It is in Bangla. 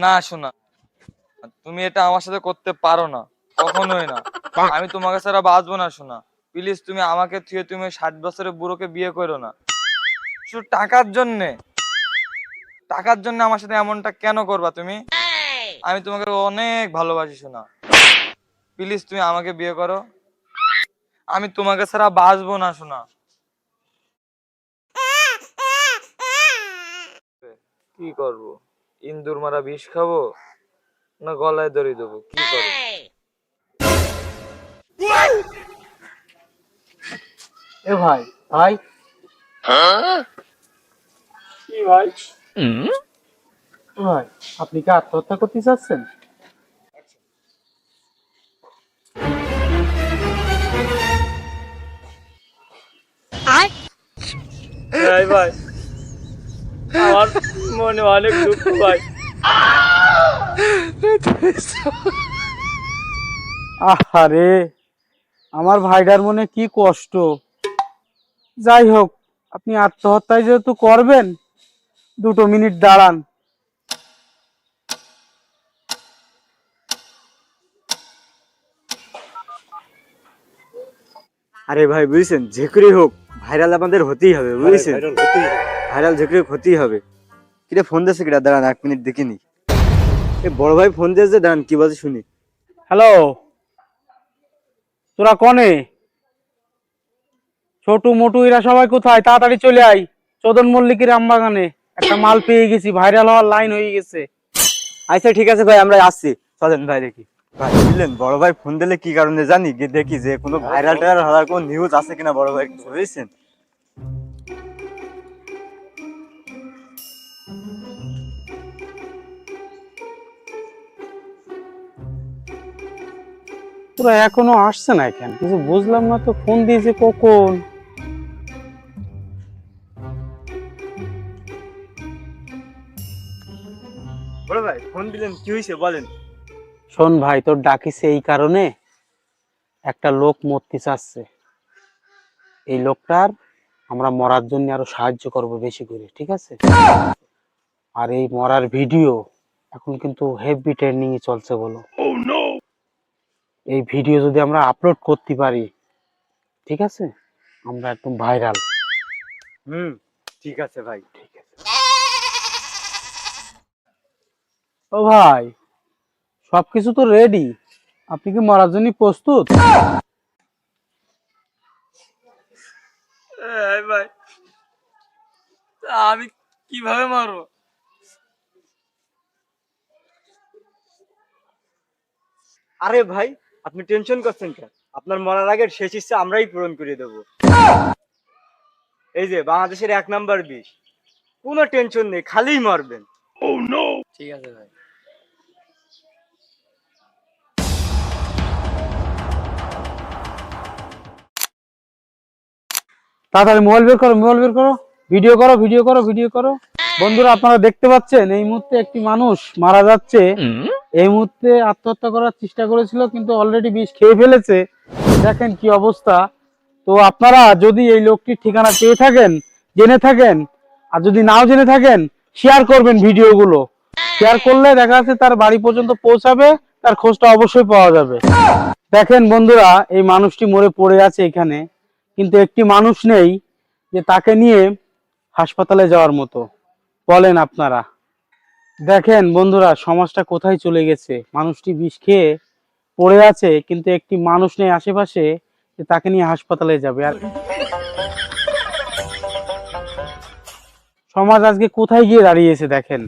না শোনা, তুমি এটা আমার সাথে করতে পারো না, কখনোই না। আমি তোমাকে ছাড়া বাঁচবো না শোনা। প্লিজ তুমি আমাকে থুয়ে তুমি 60 বছরের বুড়োকে বিয়ে করো না। শুধু টাকার জন্যে, টাকার জন্য আমার সাথে এমনটা কেন করবা তুমি? আমি তোমাকে অনেক ভালোবাসি শোনা। প্লিজ তুমি আমাকে বিয়ে করো, আমি তোমাকে ছাড়া বাঁচবো না শোনা। কি করব? ইন্দুর মারা বিষ খাবো না গলায় দড়ি দেবো, কি করবো? এ ভাই ভাই কি ভাই ভাই, আপনি কি আত্মহত্যা করতে চাচ্ছেন? ভাই ভাই, আমার মনে অনেক দুঃখ ভাই। আহারে, আমার ভাইটার মনে কি কষ্ট। যাই হোক, আপনি আত্মহত্যায় যেহেতু করবেন, 2 মিনিট দাঁড়ান। আরে ভাই বুঝছেন, যে করে হোক ভাইরাল আমাদের হতেই হবে, বুঝছেন? ভাইরাল যে করে হোক হতেই হবে। কিরে ফোন দিয়েছে কিরা? দাঁড়ান 1 মিনিট দেখিনি। এ বড় ভাই ফোন দিয়েছে, দাঁড়ান কি বলছে শুনি। হ্যালো, তোরা কনে? ছোটু মোটু এরা সবাই কোথায়? তাড়াতাড়ি চলে আয়। চোদন মল্লিকের আমবাগানে একটা মাল পেয়ে গেছি, ভাইরাল হওয়ার লাইন হয়ে গেছে। আচ্ছা ঠিক আছে ভাই, আমরা আসছি, চলেন ভাই দেখি। ভাই বুঝলেন, বড় ভাই ফোন দিলে কি কারণে জানি, গিয়ে দেখি যে কোনো ভাইরাল টাইরাল হওয়ার কোনো নিউজ আছে কিনা বড় ভাই, বুঝছেন? তোরা এখনো আসছে না কেন? কিছু বুঝলাম না তো, ফোন দিয়েছে কখন? বড় ভাই ফোন দিলেন, কি হয়েছে বলেন। শোন ভাই, তোর ডাকিছে এই কারণে, একটা লোক মরতে চাচ্ছে। এই লোকটার আমরা মরার জন্য আরো সাহায্য করব বেশি করে, ঠিক আছে? আর এই মরার ভিডিও এখন কিন্তু হেভি ট্রেন্ডিং এ চলছে, বলো। এই ভিডিও যদি আমরা আপলোড করতে পারি, ঠিক আছে, আমরা একদম ভাইরাল। হুম, ঠিক আছে ভাই। ঠিক আছে। ও ভাই, সবকিছু তো রেডি, আপনি কি মরার জন্য প্রস্তুত? ভাই, আমি কিভাবে মারবো? আরে ভাই, আপনি টেনশন করছেন কেন? আপনার মরার আগের শেষ ইচ্ছা আমরাই পূরণ করে দেবো। এই যে বাংলাদেশের 1 নাম্বার বিষ, কোনো টেনশন নেই, খালিই মারবেন। ঠিক আছে ভাই। তাড়াতাড়ি মোবাইল বের করো, মোবাইল বের করো, ভিডিও করো, ভিডিও করো, ভিডিও করো। বন্ধুরা, আপনারা দেখতে পাচ্ছেন এই মুহূর্তে একটি মানুষ মারা যাচ্ছে। এই মুহূর্তে আত্মহত্যা করার চেষ্টা করেছিল, কিন্তু অলরেডি বিষ খেয়ে ফেলেছে। দেখেন কি অবস্থা। তো আপনারা যদি এই লোকটির ঠিকানা পেয়ে থাকেন, জেনে থাকেন, আর যদি নাও জেনে থাকেন, শেয়ার করবেন ভিডিওগুলো। শেয়ার করলে দেখা যাচ্ছে তার বাড়ি পর্যন্ত পৌঁছাবে, তার খোঁজটা অবশ্যই পাওয়া যাবে। দেখেন বন্ধুরা, এই মানুষটি মরে পড়ে আছে এখানে, কিন্তু একটি মানুষ নেই যে তাকে নিয়ে হাসপাতালে যাওয়ার মতো। বলেন আপনারা। দেখেন বন্ধুরা, সমাজটা কোথায় চলে গেছে। মানুষটি বিষ খেয়ে পড়ে আছে, কিন্তু একটি মানুষ নেই আশেপাশে যে তাকে নিয়ে হাসপাতালে যাবে। আর সমাজ আজকে কোথায় গিয়ে দাঁড়িয়েছে দেখেন।